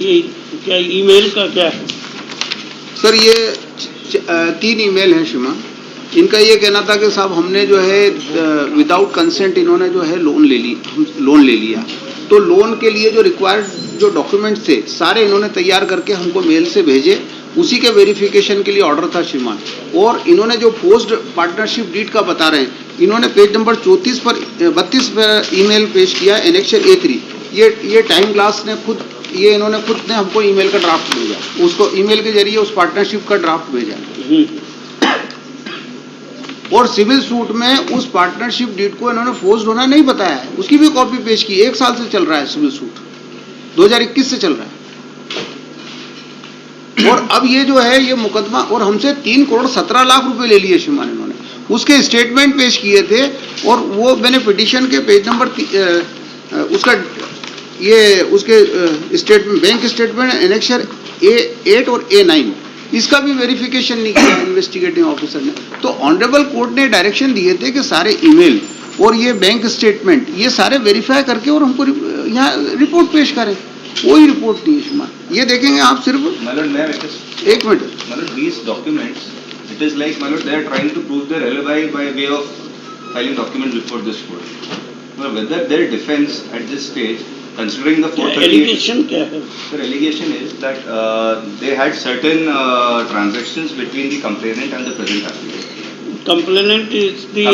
ये क्या ईमेल का क्या है? सर ये 3 ईमेल हैं श्रीमान। इनका ये कहना था कि साहब हमने जो है विदाउट कंसेंट इन्होंने जो है लोन ले लिया, तो लोन के लिए जो रिक्वायर्ड जो डॉक्यूमेंट्स थे सारे इन्होंने तैयार करके हमको मेल से भेजे, उसी के वेरिफिकेशन के लिए ऑर्डर था श्रीमान। और इन्होंने जो पोस्ट पार्टनरशिप डीड का बता रहे हैं, इन्होंने पेज नंबर 32 पर ईमेल पेश किया एनेक्चर A3। ये टाइम ग्लास ने खुद इन्होंने खुद ने हमको ईमेल का ड्राफ्ट भेजा, उसको ईमेल के जरिए उस पार्टनरशिप का ड्राफ्ट भेजा। और सिविल सूट में उस पार्टनरशिप डीड को इन्होंने फोर्स्ड होना नहीं बताया है, उसकी भी कॉपी पेश की। 1 साल से चल रहा है सिविल सूट, 2021 से चल रहा है। और अब ये जो है ये मुकदमा, और हमसे 3 करोड़ 17 लाख रुपए ले लिए श्रीमान इन्होंने, उसके स्टेटमेंट पेश किए थे। और वो मैंने पिटीशन के पेज नंबर उसका उसके statement, bank statement annexure A8 और A9, इसका भी वेरिफिकेशन नहीं किया इन्वेस्टिगेटिंग ऑफिसर ने। तो ऑनरेबल कोर्ट ने डायरेक्शन दिए थे कि सारे ईमेल और ये बैंक स्टेटमेंट ये सारे वेरीफाई करके और हमको यहाँ रिपोर्ट पेश करें। कोई रिपोर्ट नहीं है श्रीमान। ये देखेंगे आप सिर्फ एक minute, these documents, it is like they are trying to prove their alibi by way of filing documents before this court. Whether their defense at this stage, considering the 438, allegation क्या है? The allegation is that they had certain transactions between the complainant and the present applicant. Complainant is the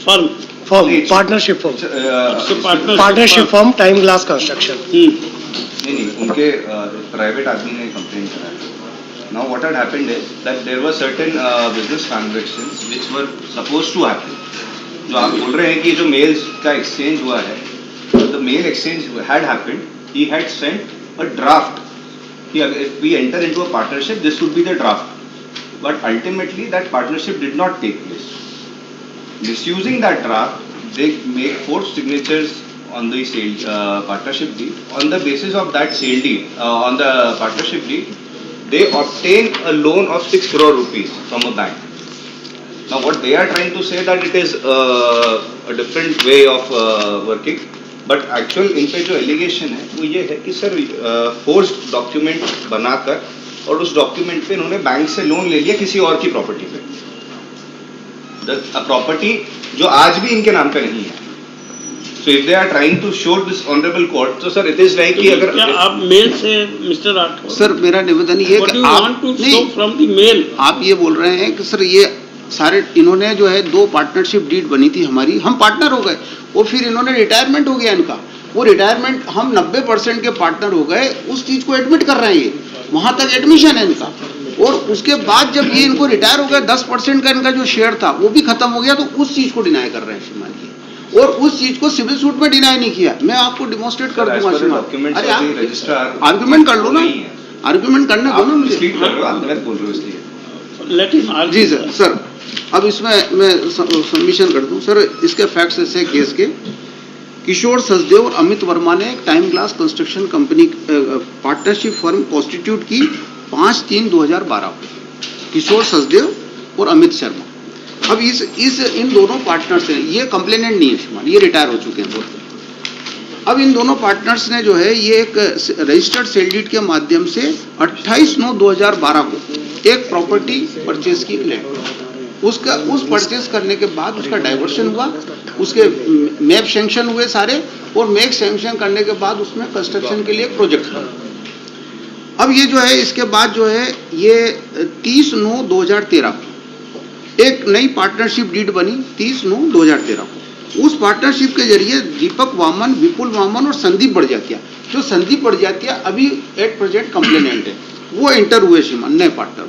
firm. Partnership firm. Partnership firm, Time Glass Construction. नहीं, उनके private आदमी ने complain करा है। Now what had happened is that there were certain business transactions which were supposed to happen. जो आप बोल रहे हैं कि जो मेल्स का एक्सचेंज हुआ है, the mail exchange had happened. He had sent a draft. If we enter into a partnership, this would be the draft. But ultimately, that partnership did not take place. Misusing that draft, they make forged signatures on the sale partnership deed. On the basis of that sale deed, on the partnership deed, they obtain a loan of 6 crore rupees from a bank. Now, what they are trying to say that it is a different way of working. But actual in पे जो allegation है वो ये है कि sir forced document बनाकर और उस डॉक्यूमेंट पे इन्होंने बैंक से लोन ले लिया किसी और की प्रॉपर्टी पे, प्रॉपर्टी जो आज भी इनके नाम पे नहीं है। So if they are trying to show this honourable court, तो सर इट इज लाइक कि अगर आप मेल से मिस्टर राठौर, सर मेरा निवेदन ये कि आप नहीं फ्रॉम द मेल आप ये बोल रहे हैं कि सर ये सारे इन्होंने जो है 2 पार्टनरशिप डीड बनी थी हमारी, हम पार्टनर हो गए और फिर इन्होंने रिटायरमेंट हो गया इनका, वो रिटायरमेंट हम 90% के पार्टनर हो गए, उस चीज को एडमिट कर रहे हैं, ये वहां तक एडमिशन है इनका। और उसके बाद जब ये इनको रिटायर हो गया 10% का इनका जो शेयर था वो भी खत्म हो गया, तो उस चीज को डिनाई कर रहे हैं श्रीमान जी, और उस चीज को सिविल सूट में डिनाई नहीं किया। मैं आपको डिमोन्स्ट्रेट कर दूंगा श्रीमान। अरे आप आर्ग्यूमेंट कर लो ना, आर्ग्यूमेंट करने दो ना मुझे। जी सर अब इसमें मैं सबमिशन कर दूं सर। इसके फैक्ट्स ऐसे केस के, किशोर सचदेव और अमित वर्मा ने time glass construction company partnership firm constitute की 5/3/2012 को, किशोर सचदेव और अमित शर्मा। अब इन दोनों पार्टनर्स हैं, ये कंप्लेनेंट नहीं है श्रीमान, ये रिटायर हो चुके हैं बहुत। अब इन दोनों पार्टनर्स ने जो है ये एक रजिस्टर्ड सेल डीड के माध्यम से 28/9/2012 को एक प्रॉपर्टी परचेज की लैंड, उसका उस परचेज करने के बाद उसका डाइवर्शन हुआ, उसके मैप सैंक्शन हुए सारे, और मैप सैंक्शन करने के बाद उसमें कंस्ट्रक्शन के लिए एक प्रोजेक्ट बना। अब ये जो है इसके बाद जो है ये 30/9/2013 को एक नई पार्टनरशिप डीड बनी 30/9/2013 को। उस पार्टनरशिप के जरिए दीपक वामन, विपुल वामन और संदीप बड़जात्या, जो संदीप बड़जात्या अभी एट प्रेजेंट कंप्लेनेंट है, वो एंटर हुए श्रीमान नए पार्टनर।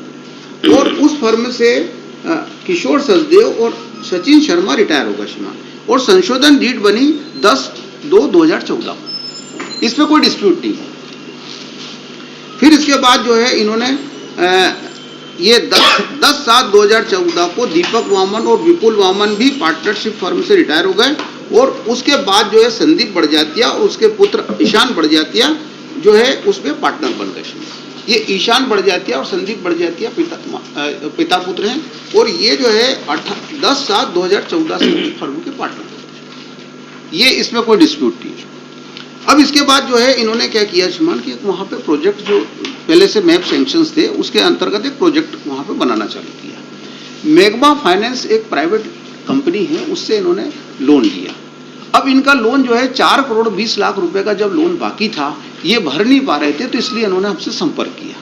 और उस फर्म से किशोर सचदेव और सचिन शर्मा रिटायर होगा श्रीमान, और संशोधन डीड बनी 10/2/2014। इस पे कोई डिस्प्यूट नहीं है। फिर इसके बाद जो है इन्होंने ये 10/7/2014 को दीपक वामन और विपुल वामन भी पार्टनरशिप फर्म से रिटायर हो गए, और उसके बाद जो है संदीप बड़जात्या और उसके पुत्र ईशान बड़जात्या जो है उसमें पार्टनर बन गए। ये ईशान बड़जात्या और संदीप बड़जात्या पिता पुत्र हैं, और ये जो है 10/7/2014 से फर्म के पार्टनर, ये इसमें कोई डिस्प्यूट नहीं है। अब इसके बाद जो है इन्होंने क्या किया श्रीमान कि वहाँ पे प्रोजेक्ट जो पहले से मैप सैंक्शंस थे उसके अंतर्गत एक प्रोजेक्ट वहाँ पे बनाना चालू किया। मैग्मा फाइनेंस एक प्राइवेट कंपनी है, उससे इन्होंने लोन लिया। अब इनका लोन जो है 4 करोड़ 20 लाख रुपए का जब लोन बाकी था, ये भर नहीं पा रहे थे, तो इसलिए इन्होंने हमसे संपर्क किया।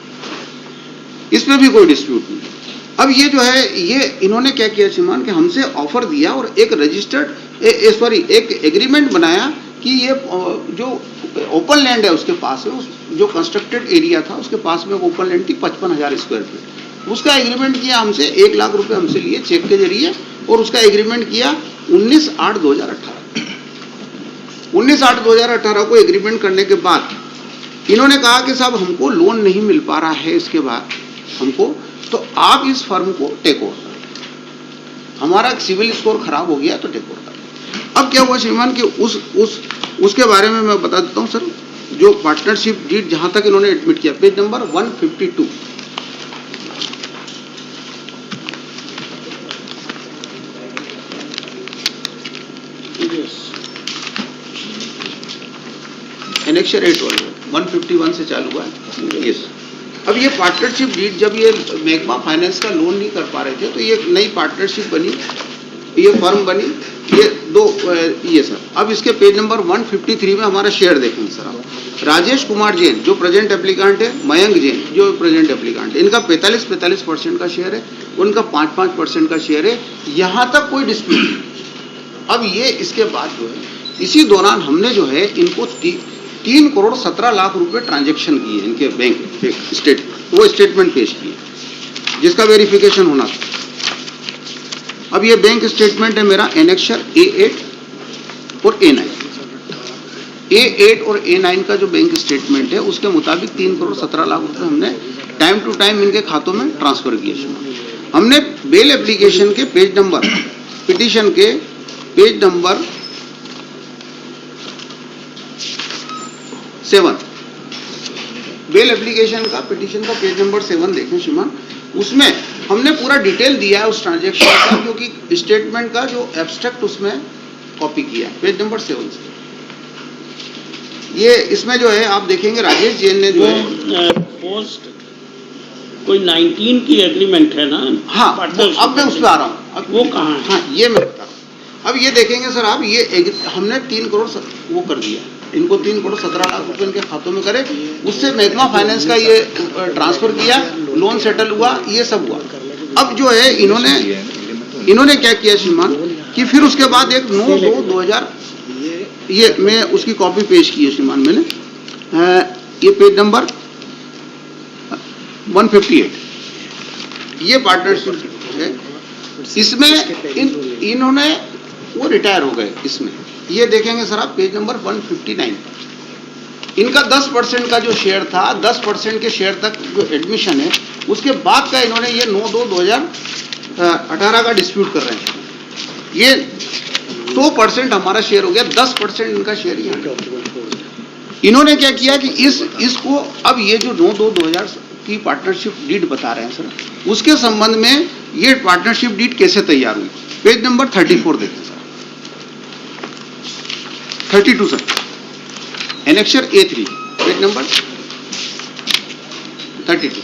इसमें भी कोई डिस्प्यूट नहीं। अब ये जो है ये इन्होंने क्या किया श्रीमान कि हमसे ऑफर दिया और एक रजिस्टर्ड एक एग्रीमेंट बनाया कि ये जो ओपन लैंड है उसके पास है, उस जो कंस्ट्रक्टेड एरिया था उसके पास में ओपन लैंड थी 55,000 स्क्वायर फीट, उसका एग्रीमेंट किया हमसे, 1 लाख रुपए हमसे लिए चेक के जरिए और उसका एग्रीमेंट किया 19/8/2018। 19/8/2018 को एग्रीमेंट करने के बाद इन्होंने कहा कि साहब हमको लोन नहीं मिल पा रहा है इसके बाद हमको, तो आप इस फर्म को टेक ओवर करें, हमारा सिविल स्कोर खराब हो गया तो टेक ओवर करें। अब क्या हुआ श्रीमान कि उसके बारे में मैं बता देता हूं सर। जो पार्टनरशिप डीड जहां तक इन्होंने एडमिट किया, पेज नंबर 152, एनेक्चर 8 151 से चालू हुआ है। यस। अब ये पार्टनरशिप डीड जब ये मैग्मा फाइनेंस का लोन नहीं कर पा रहे थे तो ये नई पार्टनरशिप बनी, ये फर्म बनी, ये दो ये सर। अब इसके पेज नंबर 153 में हमारा शेयर देखेंगे सर आप। राजेश कुमार जैन जो प्रेजेंट एप्लीकेंट है, मयंक जैन जो प्रेजेंट एप्लीकेंट है, इनका 45% का शेयर है, उनका 5% का शेयर है। यहाँ तक कोई डिस्प्यूट नहीं। अब ये इसके बाद जो है इसी दौरान हमने जो है इनको 3 करोड़ 17 लाख रुपए ट्रांजैक्शन किए इनके बैंक वो स्टेटमेंट पेश किए जिसका वेरिफिकेशन होना था। अब ये बैंक स्टेटमेंट है मेरा एनेक्चर A8 और A9। A8 और A9 का जो बैंक स्टेटमेंट है उसके मुताबिक 3 करोड़ 17 लाख रुपए हमने टाइम टू टाइम इनके खातों में ट्रांसफर किए। हमने बेल एप्लीकेशन के पेज नंबर, पिटीशन के पेज नंबर 7, बेल एप्लीकेशन का पिटीशन का पेज नंबर 7 देखें श्रीमान, उसमें हमने पूरा डिटेल दिया है उस ट्रांजैक्शन का, क्योंकि स्टेटमेंट का जो एब्स्ट्रैक्ट उसमें कॉपी किया है पेज नंबर 7 से। ये इसमें जो है आप देखेंगे राजेश जैन ने जो है पोस्ट कोई 19 की एग्रीमेंट है ना। हाँ, अब मैं उस पर आ रहा हूँ। वो कहाँ है? हाँ, ये मैं बता रहा हूँ। अब ये देखेंगे सर आप, ये हमने 3 करोड़ वो कर दिया, इनको 3 करोड़ 17 लाख रुपए इनके खातों में करे, उससे मैग्मा फाइनेंस का ये ट्रांसफर किया, लोन सेटल हुआ, ये सब हुआ। अब जो है इन्होंने क्या किया श्रीमान कि फिर उसके बाद एक 9/2/2000 ये मैं उसकी कॉपी पेश की है श्रीमान मैंने, ये पेज नंबर 158, ये पार्टनरशिप है। इसमें इन्होंने वो रिटायर हो गए। इसमें ये देखेंगे सर आप पेज नंबर 159, इनका 10% का जो शेयर था, 10% के शेयर तक जो एडमिशन है, उसके बाद का इन्होंने ये 9/2/2018 का डिस्प्यूट कर रहे हैं। ये 100% हमारा शेयर हो गया, 10% इनका शेयर ही। इन्होंने क्या किया कि इसको अब ये जो 9/2/2000 की पार्टनरशिप डीड बता रहे हैं सर, उसके संबंध में ये पार्टनरशिप डीड कैसे तैयार हुई, पेज नंबर 34 देखें sir, 32 sir, annexure A3 page number 32।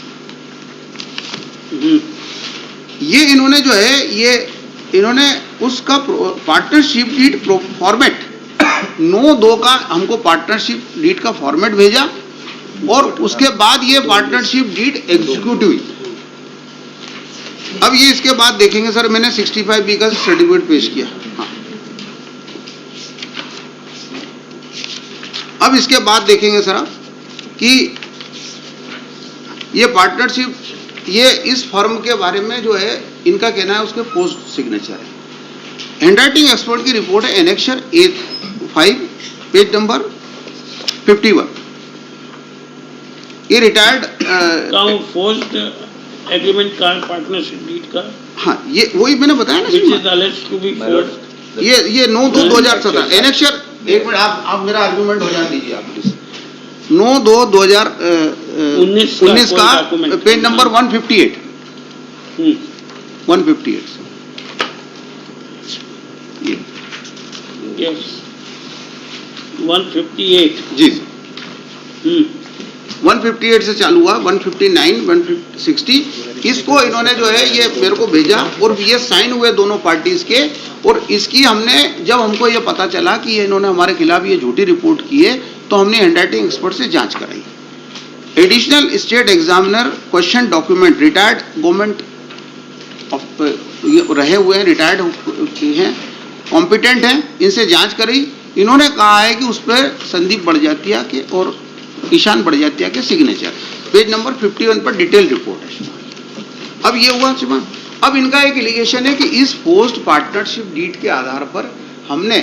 ये इन्होंने जो है ये इन्होंने उसका पार्टनरशिप डीड फॉर्मेट 9/2 का हमको पार्टनरशिप डीड का फॉर्मेट भेजा और उसके बाद ये पार्टनरशिप डीड एग्जीक्यूट हुई। अब ये इसके बाद देखेंगे सर, मैंने 65B का सर्टिफिकेट पेश किया। हाँ। अब इसके बाद देखेंगे सर आप कि ये पार्टनरशिप, ये इस फर्म के बारे में जो है इनका कहना है उसके पोस्ट सिग्नेचर है। हैंडराइटिंग एक्सपर्ट की रिपोर्ट है एनेक्चर A5 पेज नंबर 51। ये रिटायर्ड पोस्ट एग्रीमेंट का पार्टनरशिप डीड का। हाँ, ये वही मैंने बताया ना, ये 9/2/2017 एनेक्चर। एक मिनट आप मेरा आर्गुमेंट हो जाने दीजिए आप प्लीज। 9/2/2019 का पेज नंबर 158 158 यस। 158। जी हम्म, 158 से चालू हुआ, 159, 160, इसको इन्होंने जो है ये मेरे को भेजा और ये साइन हुए दोनों पार्टीज के। और इसकी हमने, जब हमको ये पता चला कि ये इन्होंने हमारे खिलाफ ये झूठी रिपोर्ट की है, तो हमने हैंडराइटिंग एक्सपर्ट से जांच कराई। Additional state examiner question document, retired government रहे हुए हैं, रिटायर्ड हैं, कॉम्पिटेंट हैं, इनसे जांच करी। इन्होंने कहा है कि उस पर संदीप बड़जात्या के और ईशान बड़जात्या के सिग्नेचर, पेज नंबर 51 पर डिटेल रिपोर्ट है। अब ये हुआ श्रीमान। अब इनका एक एलिगेशन है कि इस पोस्ट पार्टनरशिप डीड के आधार पर हमने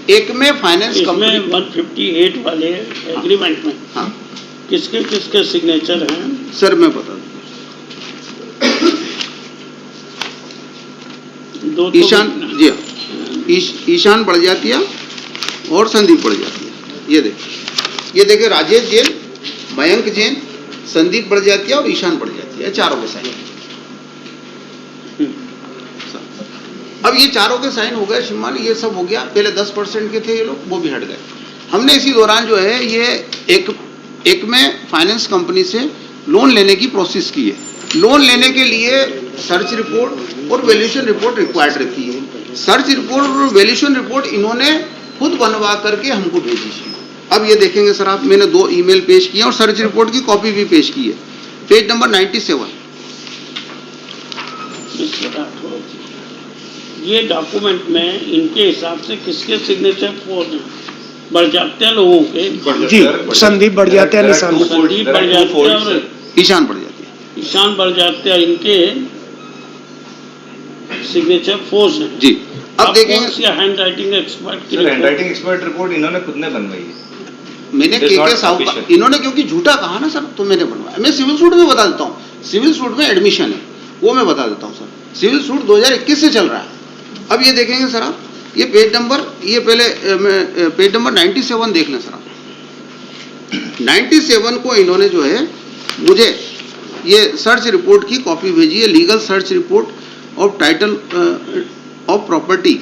एक में फाइनेंस इसमें कंपनी, 158 वाले एग्रीमेंट में हाँ किसके किसके सिग्नेचर हैं? सर मैं बता दूं, दो तो ईशान जी हाँ, ईशान बड़जात्या और संदीप बड़जात्या। ये देखिए राजेश जैन, मयंक जैन, संदीप बड़जात्या और ईशान बड़जात्या, चारों के साइन। अब ये चारों के साइन हो गए श्रीमान, ये सब हो गया। पहले 10% के थे ये लोग, वो भी हट गए। हमने इसी दौरान जो है ये एक में फाइनेंस कंपनी से लोन लेने की प्रोसेस की है। लोन लेने के लिए सर्च रिपोर्ट और वैल्यूएशन रिपोर्ट रिक्वायर्ड रहती है। सर्च रिपोर्ट और वैल्यूएशन रिपोर्ट इन्होंने खुद बनवा करके हमको भेजी। अब ये देखेंगे सर आप, मैंने 2 ईमेल पेश किए और सर्च रिपोर्ट की कॉपी भी पेश की है, पेज नंबर 97। ये डॉक्यूमेंट में इनके हिसाब से किसके सिग्नेचर फोर्ज हैं? बड़जात्या लोगों के, जी, संदीप बड़जात्या, निशान संदीप बड़जात्या और ईशान बड़जात्या, ईशान बड़जात्या, इनके सिग्नेचर फोर्ज हैं। जी। अब देखेंगे हैंड राइटिंग एक्सपर्ट की हैंड राइटिंग एक्सपर्ट रिपोर्ट इन्होंने खुद ने बनवाई है। मैंने के साहब का, इन्होंने क्योंकि झूठा कहा ना सर, तो मैंने बनवाया। मैं सिविल सूट में बता देता हूँ, सिविल सूट में एडमिशन है, वो मैं बता देता हूँ सर। सिविल सूट 2021 से चल रहा है। अब ये देखेंगे सर आप, ये पेज नंबर, ये पहले पेज नंबर 97 देख लें सर आप। 97 को इन्होंने जो है मुझे ये सर्च रिपोर्ट की कॉपी भेजी है, legal search report of title of property.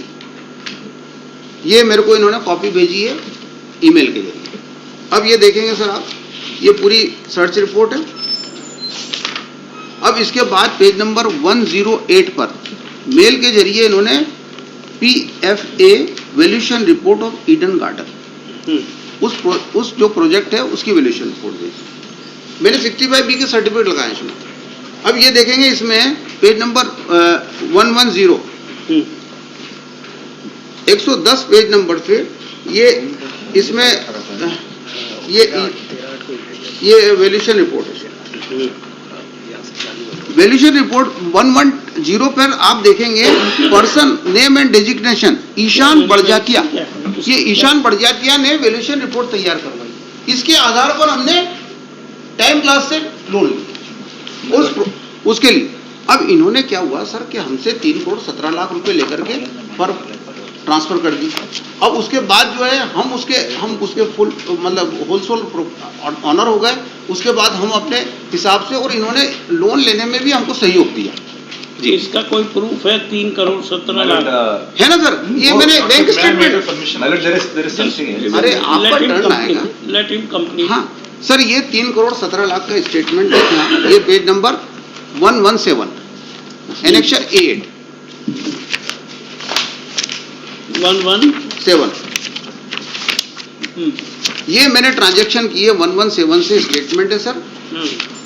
ये मेरे को इन्होंने कॉपी भेजी है ईमेल के जरिए। अब ये देखेंगे सर आप, ये पूरी सर्च रिपोर्ट है। अब इसके बाद पेज नंबर 108 पर मेल के जरिए इन्होंने PFA valuation report of Eden garden, उस जो प्रोजेक्ट है उसकी वैल्यूएशन रिपोर्ट भेजी। मैंने 65B के सर्टिफिकेट लगाए इसमें। अब ये देखेंगे इसमें पेज नंबर 110, 110 पेज नंबर पे ये इसमें ये वैल्यूएशन रिपोर्ट है। वैल्यूएशन रिपोर्ट 110 पर आप देखेंगे person name and designation Ishan Barjatya. ये ईशान बड़जात्या ने वैल्यूएशन रिपोर्ट तैयार करवाई। इसके आधार पर हमने टाइम क्लास से लोन लिया उसके लिए। अब इन्होंने क्या हुआ सर कि हमसे 3 करोड़ 17 लाख रुपए लेकर के पर ट्रांसफर कर दी। अब उसके बाद जो है हम उसके फुल मतलब होलसेल ऑनर हो गए। उसके बाद हम अपने हिसाब से, और इन्होंने लोन लेने में भी हमको सहयोग दिया जी। इसका कोई प्रूफ है? 3 करोड़ 17 लाख है ना सर, ये मैंने बैंक स्टेटमेंट। अरे आपका टर्न आएगा, लेट हिम कंप्लीट। हाँ सर, ये 3 करोड़ 17 लाख का स्टेटमेंट देखना, ये पेज नंबर 117 एनेक्चर 8 117। ये मैंने ट्रांजैक्शन की है 117 से स्टेटमेंट है सर।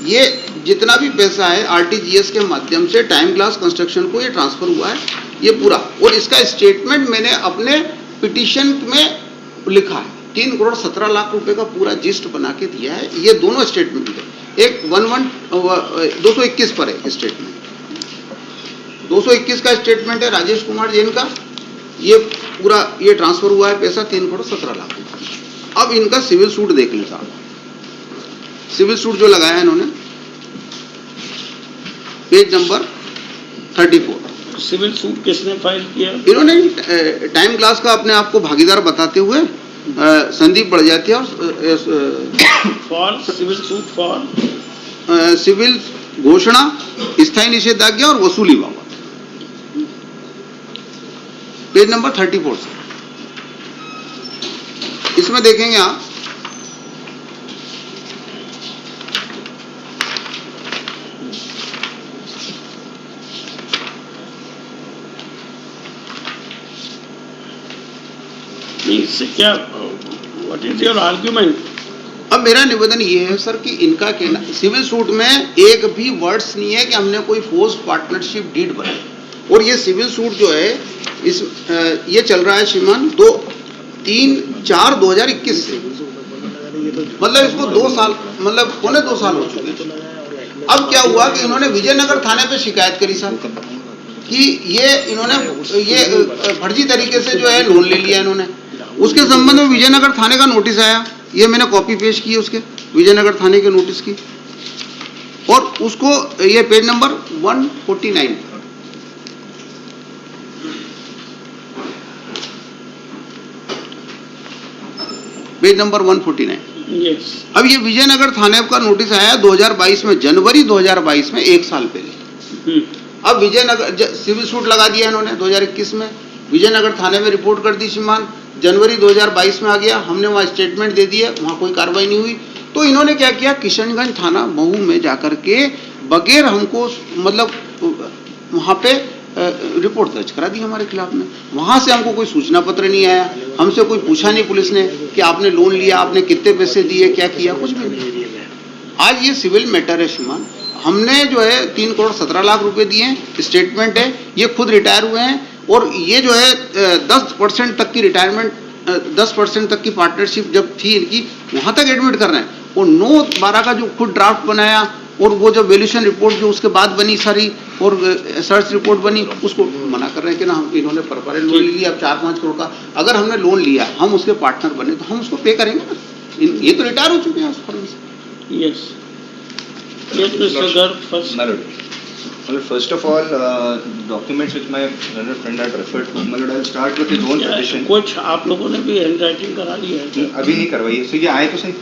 ये जितना भी पैसा है RTGS के माध्यम से टाइम ग्लास कंस्ट्रक्शन को ये ट्रांसफर हुआ है, ये पूरा। और इसका स्टेटमेंट मैंने अपने पिटीशन में लिखा है। 3 करोड़ 17 लाख रुपए का पूरा जिस्ट बना के दिया है। ये दोनों स्टेटमेंट है। एक 221 पर है स्टेटमेंट, 221 का स्टेटमेंट है राजेश कुमार जैन का। ये पूरा ये ट्रांसफर हुआ है पैसा 3 करोड़ 17 लाख। अब इनका सिविल सूट देख लें साहब, सिविल सूट जो लगाया है इन्होंने, पेज नंबर 34। सिविल सूट किसने फाइल किया? इन्होंने टाइम ग्लास का अपने आप को भागीदार बताते हुए संदीप बड़जात्या और for civil suit for civil घोषणा, स्थायी निषेधाज्ञा और वसूली बाबत, पेज नंबर 34 से। इसमें देखेंगे आप, इससे क्या, व्हाट इज योर आर्ग्यूमेंट? अब मेरा निवेदन ये है सर कि इनका कहना, सिविल सूट में एक भी वर्ड्स नहीं है कि हमने कोई फोर्स पार्टनरशिप डीड बनाई। और ये सिविल सूट जो है इस ये चल रहा है श्रीमान 3/4/2021 से, मतलब इसको 2 साल, मतलब पौने 2 साल हो चुके हैं। अब क्या हुआ कि इन्होंने विजयनगर थाने पे शिकायत करी साहब कि ये फर्जी तरीके से जो है लोन ले लिया इन्होंने। उसके संबंध में विजयनगर थाने का नोटिस आया, ये मैंने कॉपी पेश की उसके, विजयनगर थाने के नोटिस की, और उसको ये page number 149, page number 149। Yes. अब ये विजयनगर थाने का नोटिस आया 2022 में, जनवरी 2022 में, 1 साल पहले। अब विजयनगर सिविल सूट लगा दिया इन्होंने 2021 में, विजयनगर थाने में रिपोर्ट कर दी श्रीमान, जनवरी 2022 में आ गया, हमने वहाँ स्टेटमेंट दे दिया, वहाँ कोई कार्रवाई नहीं हुई। तो इन्होंने क्या किया, किशनगंज थाना महू में जाकर के बगैर हमको, मतलब वहाँ पे रिपोर्ट दर्ज करा दी हमारे खिलाफ में। वहाँ से हमको कोई सूचना पत्र नहीं आया, हमसे कोई पूछा नहीं पुलिस ने कि आपने लोन लिया, आपने कितने पैसे दिए, क्या किया, कुछ भी नहीं। आज ये सिविल मैटर है श्रीमान, हमने जो है 3 करोड़ 17 लाख रुपए दिए हैं, स्टेटमेंट है, ये खुद रिटायर हुए हैं, और ये जो है 10% तक की रिटायरमेंट, 10% तक की पार्टनरशिप जब थी इनकी, वहाँ तक एडमिट कर रहे हैं। और 9/12 का जो खुद ड्राफ्ट बनाया, और वो जो वैल्यूएशन रिपोर्ट जो उसके बाद बनी सारी, और सर्च रिपोर्ट बनी, उसको मना कर रहे हैं कि ना हम इन्होंने परपरे लोन लिया, अब 4-5 करोड़ का। अगर हमने लोन लिया, हम उसके पार्टनर बने, तो हम उसको पे करेंगे ना। ये तो रिटायर हो चुके हैं उस फर्म से। Yes. Yes, Mr. Garg, first. Well, first of all, documents which my learned friend had referred to, I'll start with his own petition. कुछ आप लोगों ने भी हैंड राइटिंग करा ली है? अभी नहीं करवाई है, ये आए तो सही।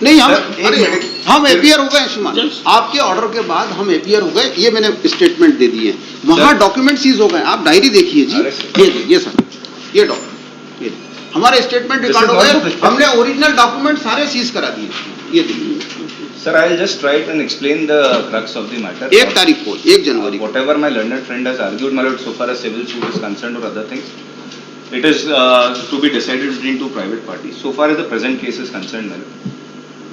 नहीं हम एपीआर हो गए श्रीमान, आपके ऑर्डर के बाद हम एपीआर हो गए, ये मैंने स्टेटमेंट दे दी है, वहाँ डॉक्यूमेंट सीज हो गए। आप डायरी देखिए जी, ये सर, ये डॉक्यूमेंट, ये हमारे स्टेटमेंट रिकॉर्ड हो गए, हमने ओरिजिनल डॉक्यूमेंट सारे सीज करा दिए, ये देखिए। Sir, I'll just try and explain the crux of the matter. 1 तारीख को, 1 जनवरी को, whatever my learned friend has argued, my lord, so far as civil suit is concerned or other things, it is to be decided between 2 private parties. So far as the present case is concerned, my lord,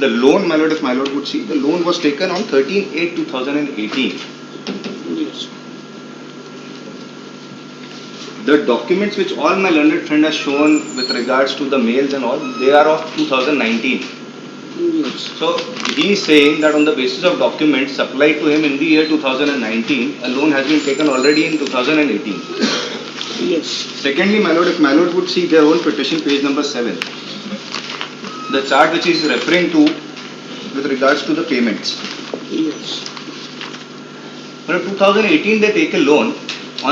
the loan, my lord, if my lord would see, the loan was taken on 13/8/2018. Yes. The documents which all my learned friend has shown with regards to the mails and all, they are of 2019. Yes. So he is saying that on the basis of documents supplied to him in the year 2019, a loan has been taken already in 2018. Yes. Secondly, my lord, if my lord would see their own petition, page number 7, the chart which he is referring to with regards to the payments. Yes. But in 2018, they take a loan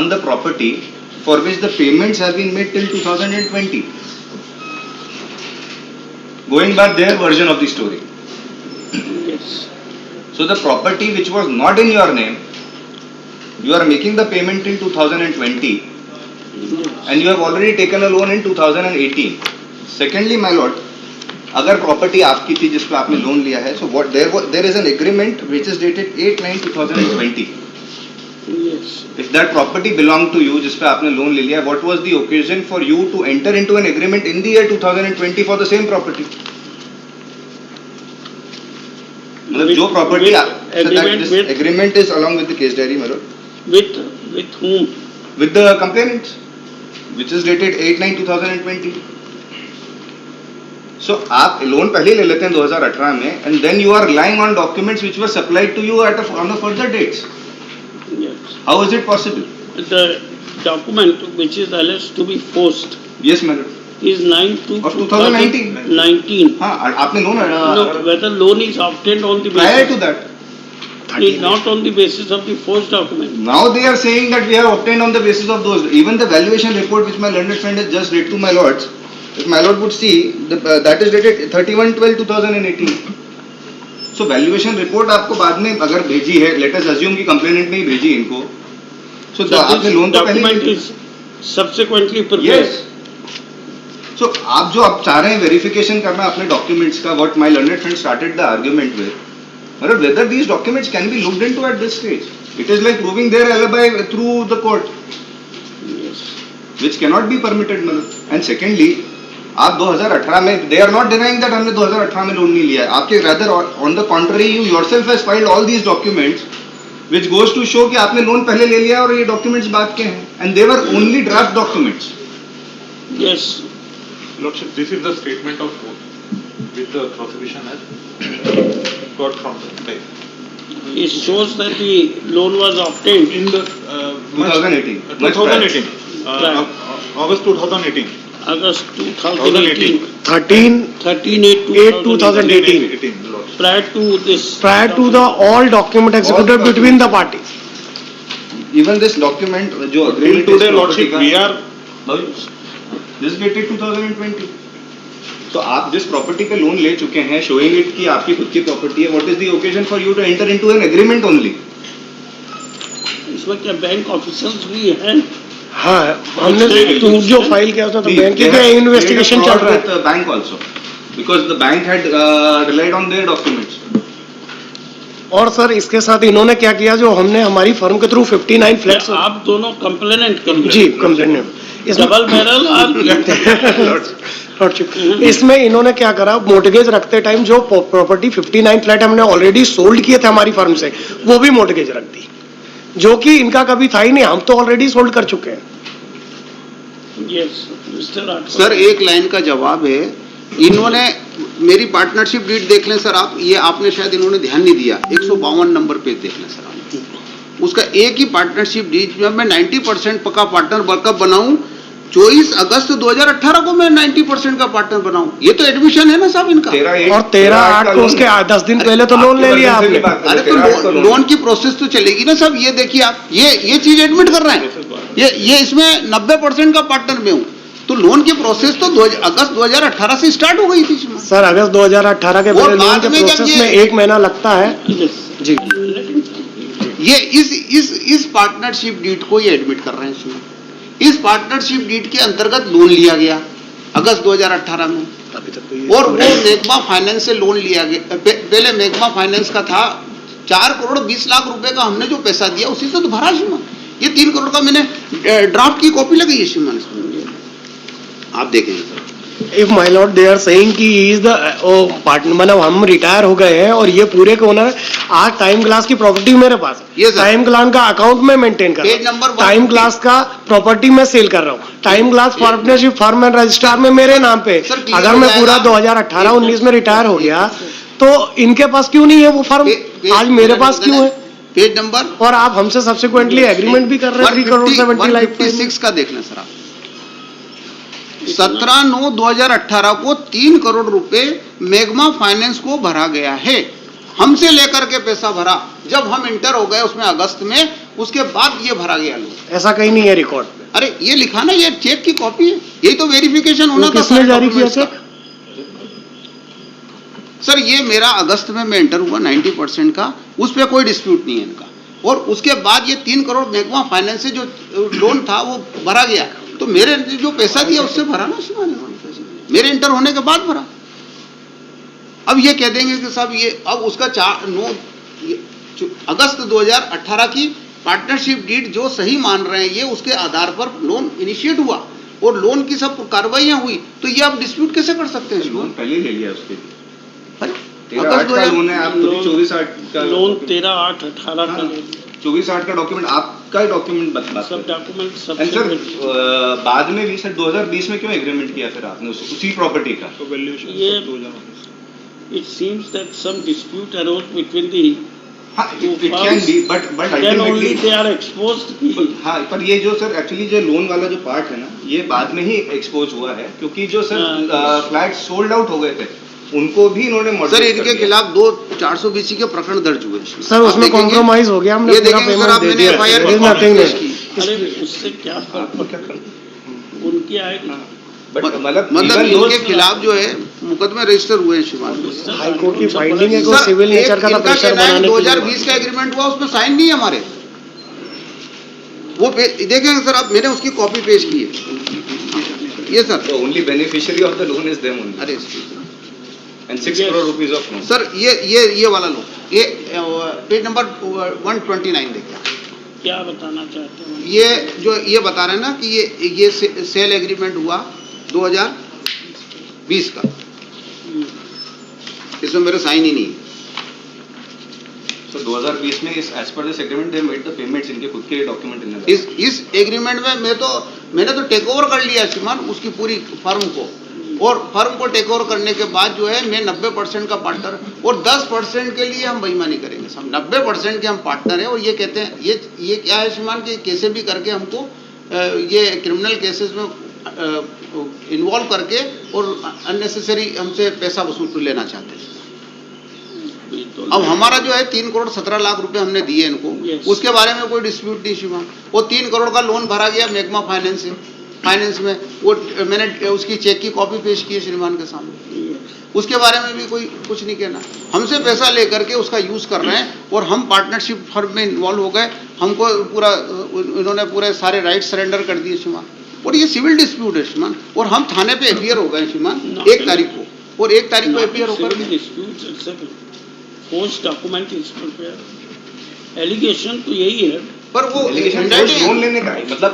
on the property for which the payments have been made till 2020. Going by their version of the story. Yes. So the property which was not in your name, you are making the payment in 2020, Yes. and you have already taken a loan in 2018. Secondly, my lord, अगर property आपकी थी जिस पर आपने loan लिया है, so what there is an agreement which is dated 8/9/2020. Yes. If that property belonged to you जिस पे आपने लोन ले लिया, what was the occasion for you to enter into an agreement in the year 2020 for the same property? मतलब जो property agreement is along with the case diary, my lord. With whom? With the complainants, which is dated 8/9/2020. So आप loan पहले ले लेते हैं 2018 में, and then you are relying on documents which were supplied to you on the further dates. Yes. How is it possible? The document which is alleged to be forced Yes, my lord. is 9/2 Of 2019. 19. हाँ, आपने loan No, whether loan is obtained on the prior basis, to that. is not on the basis of the forged document. Now they are saying that we have obtained on the basis of those. Even the valuation report which my learned friend has just read to my lords, if my lord would see, that is dated 31/12/2018. So valuation report आपको बाद में अगर भेजी है, let us assume कि complainant ने ही भेजी इनको. So आपने लोन तो पहले document is subsequently prepared. Yes. So आप जो आप चाह रहे हैं वेरिफिकेशन करना अपने डॉक्यूमेंट्स का, what my learned friend started the argument with, मतलब whether these documents can be looked into at this stage. It is like proving their alibi through the court, which cannot be permitted मतलब. And secondly, आप 2018 में, they are not denying that हमने 2018 में loan नहीं लिया है. आपके rather on the contrary, you yourself has filed all these documents, which goes to show कि आपने लोन पहले ले लिया और ये documents बाद के हैं. And they were only draft documents. Yes. Lordship, this is the statement of oath which the prosecution has got from the bank. It shows that the loan was obtained In the 2018. Much prior. 2018. August 2018. August 2018. 13/8/2018. Lordship. Prior to this. Prior to the all document executed between the parties. Even this document जो Till agreement today, is Lordship, we are this dated 2020. तो आप जिस property पे loan ले चुके हैं, showing it कि आपकी खुद की प्रॉपर्टी है, what is the occasion for you to enter into an agreement only? इसमें क्या बैंक ऑफिसर्स भी हैं? हाँ, हमने तो जो फाइल किया था तो बैंक की क्या इन्वेस्टिगेशन चल रहा है. Bank also, because the bank had relied on their documents. और सर इसके साथ इन्होंने क्या किया, जो हमने हमारी फर्म के थ्रू 59 फ्लैट्स. आप दोनों कंप्लेनेंट कर जी कंप्लेंट. डबल बैरल लॉर्डशिप, इसमें इन्होंने क्या करा, मोर्टगेज रखते टाइम जो प्रॉपर्टी 59 फ्लैट हमने ऑलरेडी सोल्ड किए थे हमारी फर्म से, वो भी मोर्टगेज रख दी, जो कि इनका कभी था ही नहीं. हम तो ऑलरेडी सोल्ड कर चुके हैं. यस मिस्टर सर एक लाइन का जवाब है, इन्होंने मेरी पार्टनरशिप डीड देख लें सर आप, ये आपने शायद इन्होंने ध्यान नहीं दिया, 152 नंबर पेज देख लें सर आप. उसका एक ही पार्टनरशिप डीड में मैं 90% पक्का पार्टनर कब बनाऊं, 24 अगस्त 2018 को मैं 90% का पार्टनर बनाऊं. ये तो एडमिशन है ना साहब इनका. और 13/8 को उसके 10 दिन पहले तो लोन ले लिया आपने. अरे तो लोन की प्रोसेस तो चलेगी ना साहब. ये देखिए आप, ये चीज एडमिट कर रहे हैं, ये इसमें 90% का पार्टनर में हूँ, तो लोन की प्रोसेस तो अगस्त 2018 से स्टार्ट हो गई थी सर. अगस्त 2018 के पहले लोन के प्रोसेस में 1 महीना लगता है जी. ये इस पार्टनरशिप डीड को ये एडमिट कर रहे हैं इसमें. इस पार्टनरशिप डीड के अंतर्गत लोन लिया गया अगस्त 2018 में, अभी तक तो ये और वो मेघमा फाइनेंस से लोन लिया गया. पहले मेघमा फाइनेंस का था 4 करोड़ 20 लाख रुपए का, हमने जो पैसा दिया उसी से तो भरा श्रीमान. ये 3 करोड़ का मैंने ड्राफ्ट की कॉपी लगाई है श्रीमान, आप देखेंगे sir. If my lord they are saying कि ही इज द पार्टनर, मतलब हम रिटायर हो गए हैं और ये पूरे के ओनर. आज टाइम ग्लास की प्रॉपर्टी मेरे पास है, Yes, sir. टाइम ग्लास का अकाउंट में मेंटेन कर पेज रहा नंबर हूँ, टाइम ग्लास का प्रॉपर्टी में सेल कर रहा हूँ, time glass partnership firm and registrar में मेरे नाम पे. Sir, clear अगर हो मैं पूरा जाएगा. 2018-19 में रिटायर हो गया तो इनके पास क्यों नहीं है वो फर्म, आज मेरे पास क्यों है. पेज नंबर और आप हमसे सब्सिक्वेंटली एग्रीमेंट भी कर रहे हैं 3 करोड़ 70 लाख. 156 का देख लें सर आप. 17/9/2018 को 3 करोड़ रुपए मेघमा फाइनेंस को भरा गया है. हमसे लेकर के पैसा भरा जब हम इंटर हो गए उसमें अगस्त में, उसके बाद ये भरा गया लोन. ऐसा कहीं नहीं है रिकॉर्ड पे. अरे ये लिखा ना, ये चेक की कॉपी है, यही तो वेरिफिकेशन होना था. किसने जारी किया डॉक्यूमेंट्स चेक? का सर ये मेरा अगस्त में मैं इंटर हुआ 90% का, उस पर कोई डिस्प्यूट नहीं है इनका. और उसके बाद ये 3 करोड़ मेघमा फाइनेंस से जो लोन था वो भरा गया, तो मेरे जो पैसा दिया उससे भरा ना श्रीमान, मेरे इंटर होने के बाद भरा. अब ये कह देंगे कि साहब ये अब उसका अगस्त 2018 की पार्टनरशिप डीड जो सही मान रहे हैं ये, उसके आधार पर लोन इनिशिएट हुआ और लोन की सब कार्रवाइयां हुई, तो ये आप डिस्प्यूट कैसे कर सकते हैं? लोन पहले ही ले लिया उसके लिए. अरे, 13/8 का लोन है, आप 24/8 का लोन 13/8/18 का 24/8 का डॉक्यूमेंट, आपका डॉक्यूमेंट बता. सब डॉक्यूमेंट सब. एंड सर बाद में भी सर 2020 में क्यों एग्रीमेंट किया फिर आपने उसी प्रॉपर्टी का? तो वैल्यूएशन ये- 2000. It seems that some dispute arose between the हाँ, it can be, but then only ultimately they are exposed. हाँ, पर ये जो सर एक्चुअली जो लोन वाला जो पार्ट है ना, ये बाद में ही एक्सपोज हुआ है, क्योंकि जो सर फ्लैट सोल्ड आउट हो गए थे उनको भी इन्होंने सर mortgage इनके कर दिया. खिलाफ 2 420 के प्रकरण दर्ज हुए. सर उसमें कॉम्प्रोमाइज हो गया, हमने ये पूरा देखेंगे सर पेमेंट आप, दे मैंने दिया. FIR There is nothing पेश there. की. अरे उससे क्या फर्क पड़ता, उनकी आएगी. बट मतलब मतलब even those- इनके खिलाफ जो है मुकदमे रजिस्टर हुए हैं श्रीमान. हाई कोर्ट की फाइंडिंग है कि वो सर, सिविल एक नेचर का था, इनका प्रेशर कहना है बनाने के लिए. 2020 का एग्रीमेंट हुआ, उसमें साइन नहीं है हमारे. वो देखेंगे सर आप, मैंने उसकी कॉपी पेश की है. ये sir The only beneficiary of the loan is them only. अरे And 6 Yes. crore rupees of loan. Sir ये वाला लो, ये पेज नंबर 129 देखिए। क्या बताना चाहते हैं? ये बता रहे हैं ना कि ये सेल एग्रीमेंट हुआ 2020 का, इसमें मेरे साइन ही नहीं है। So 2020 में इस as per this agreement they made the payments, इनके खुद के डॉक्यूमेंट इन्होंने इस एग्रीमेंट में मैंने तो टेक ओवर कर लिया श्रीमान उसकी पूरी फर्म को, और फर्म को टेक ओवर करने के बाद जो है मैं 90% का पार्टनर, और 10% के लिए हम बेईमानी करेंगे। सब 90% के हम पार्टनर हैं, और ये कहते हैं ये क्या है श्रीमान कि कैसे भी करके हमको ये क्रिमिनल केसेस में इन्वॉल्व करके और अननेसेसरी हमसे पैसा वसूल लेना चाहते हैं। अब हमारा जो है 3 करोड़ 17 लाख रुपए हमने दिए इनको, Yes. उसके बारे में कोई डिस्प्यूट नहीं श्रीमान। वो 3 करोड़ का लोन भरा गया मैग्मा फाइनेंस में, वो मैंने उसकी चेक की कॉपी पेश की है श्रीमान के सामने, उसके बारे में भी कोई कुछ नहीं कहना। हमसे पैसा लेकर के उसका यूज कर रहे हैं, और हम पार्टनरशिप फर्म में इन्वॉल्व हो गए, हमको पूरा इन्होंने पूरे सारे राइट सरेंडर कर दिए श्रीमान, और ये सिविल डिस्प्यूट है श्रीमान, और हम थाने पे एफआईआर हो गए श्रीमान 1 तारीख को, और 1 तारीख को एफआईआर होकर force document is prepare. Allegation तो यही है, पर वो Allegation handwriting- लोन लेने का है, मतलब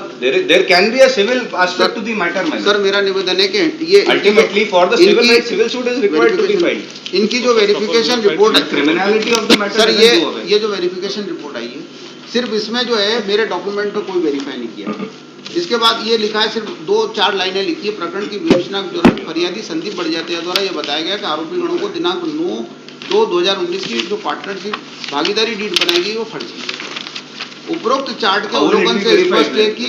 there can be a civil aspect to the matter, man. Sir मेरा निवेदन है कि ये Ultimately for the civil इनकी- right, civil suit is required to be filed. इनकी जो verification report The criminality of the matter sir doesn't go away. ये जो वेरिफिकेशन रिपोर्ट आई है, सिर्फ इसमें जो है मेरे डॉक्यूमेंट को कोई वेरीफाई नहीं किया। इसके बाद ये लिखा है, सिर्फ 2-4 लाइनें लिखी है, प्रकरण की विवेचना के दौरान फरियादी संदीप बड़जात्या द्वारा ये बताया गया कि आरोपी गणों को दिनांक 9/2/2019 की जो पार्टनरशिप भागीदारी डीड बनाई गई वो फर्जी है। उपरोक्त चार्ट के अवलोकन से स्पष्ट है कि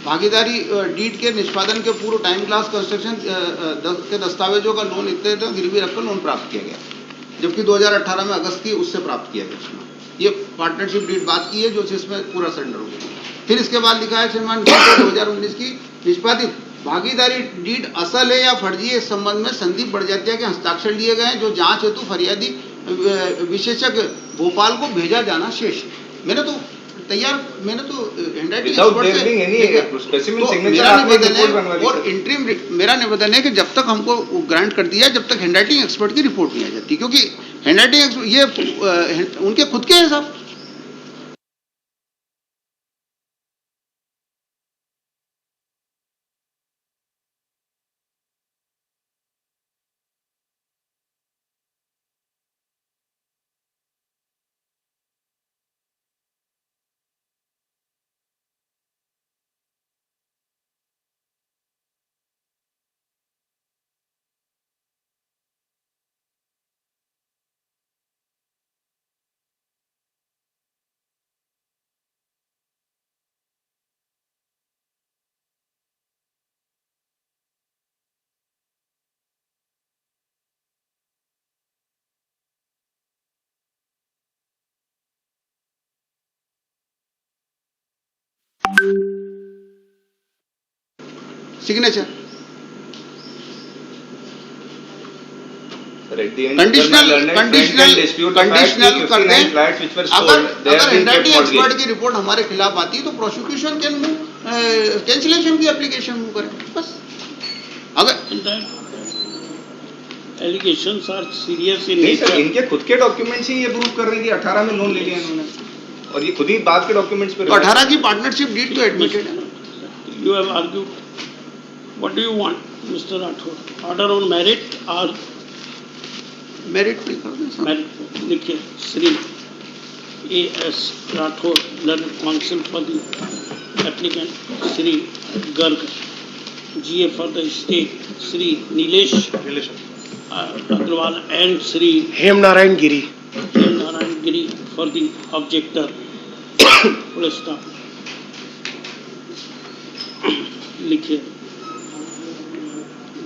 भागीदारी डीड के निष्पादन के पूर्व टाइम क्लास कंस्ट्रक्शन के दस्तावेजों का लोन इत्यादि गिरवी रखकर लोन प्राप्त किया गया, जबकि 2018 में अगस्त की उससे प्राप्त किया गया। ये पार्टनरशिप डीड बात की है जो इसमें पूरा सरेंडर हो गया। फिर इसके बाद लिखा है श्रीमान 2019 की निष्पादित भागीदारी डीड असल है या फर्जी है, इस संबंध में संदीप बड़जात्या के हस्ताक्षर लिए गए हैं, जो जांच हेतु फरियादी विशेषज्ञ भोपाल को भेजा जाना शेष है। मैंने तो handwriting Without there being any specimen signature आपने रिपोर्ट बनवा दी और सर। इंटरिम मेरा निवेदन है कि जब तक हमको ग्रांट कर दिया, जब तक हैंडराइटिंग एक्सपर्ट की रिपोर्ट नहीं आ जाती, क्योंकि हैंडराइटिंग ये उनके खुद के हैं साहब। Signature Sir, at the end, conditional sir, my learned friend can dispute the fact conditional कि कर 59 दें। flats which were sold, अगर they have been kept handwriting expert mortgaged. की रिपोर्ट हमारे खिलाफ आती है तो प्रोसिक्यूशन कैन कैंसिलेशन की एप्लीकेशन मूव करें बस। अगर एलिगेशंस आर सीरियस इन नहीं सर, नेचर। इनके खुद के डॉक्यूमेंट्स ही ये प्रूव कर रहे हैं कि 18 में लोन ले लिया इन्होंने, और ये खुद ही बाद के डॉक्यूमेंट्स पे 18 की पार्टनरशिप डीड तो एडमिटेड है। You have argued. What do you want, Mr. Rathod? Order on merit or merit नहीं कर दें साहब। merit? लिखिए Shri A.S. Rathod, learned counsel for the applicant, Shri Garg, GA for the state, Shri Nilesh Agrawal and Shri Hem Narayan Giri. Narayan Giri for the objector. Full stop. लिखिए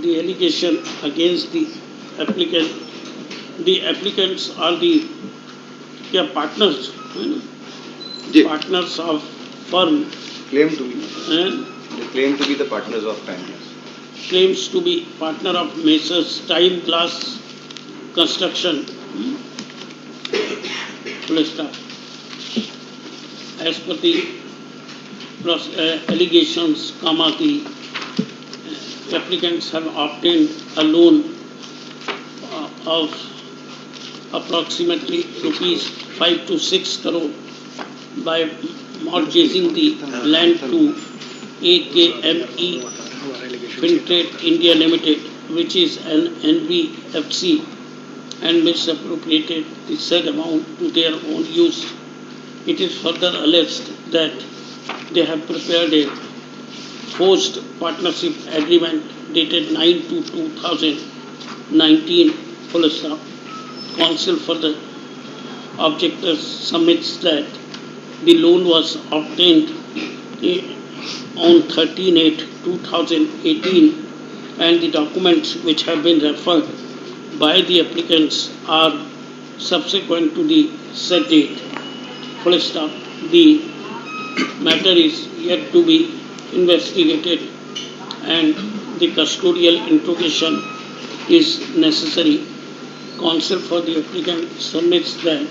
the allegation against the applicants are the क्या partners ji partners of firm claim to be, and they claim to be the partners of Time Glass. claims to be partner of Messrs. Time Glass Construction. Full stop. As per the allegations, the applicants have obtained a loan of approximately rupees 5 to 6 crore by mortgaging the land to AKME Fintrade India Limited, which is an NBFC, and misappropriated the said amount to their own use. It is further alleged that they have prepared a forged partnership agreement dated 9/2/2019, full stop. Counsel for the objectors submits that the loan was obtained on 13/8/2018 and the documents which have been referred by the applicants are subsequent to the said date. Full stop. The matter is yet to be investigated and the custodial interrogation is necessary. Counsel for the applicant submits that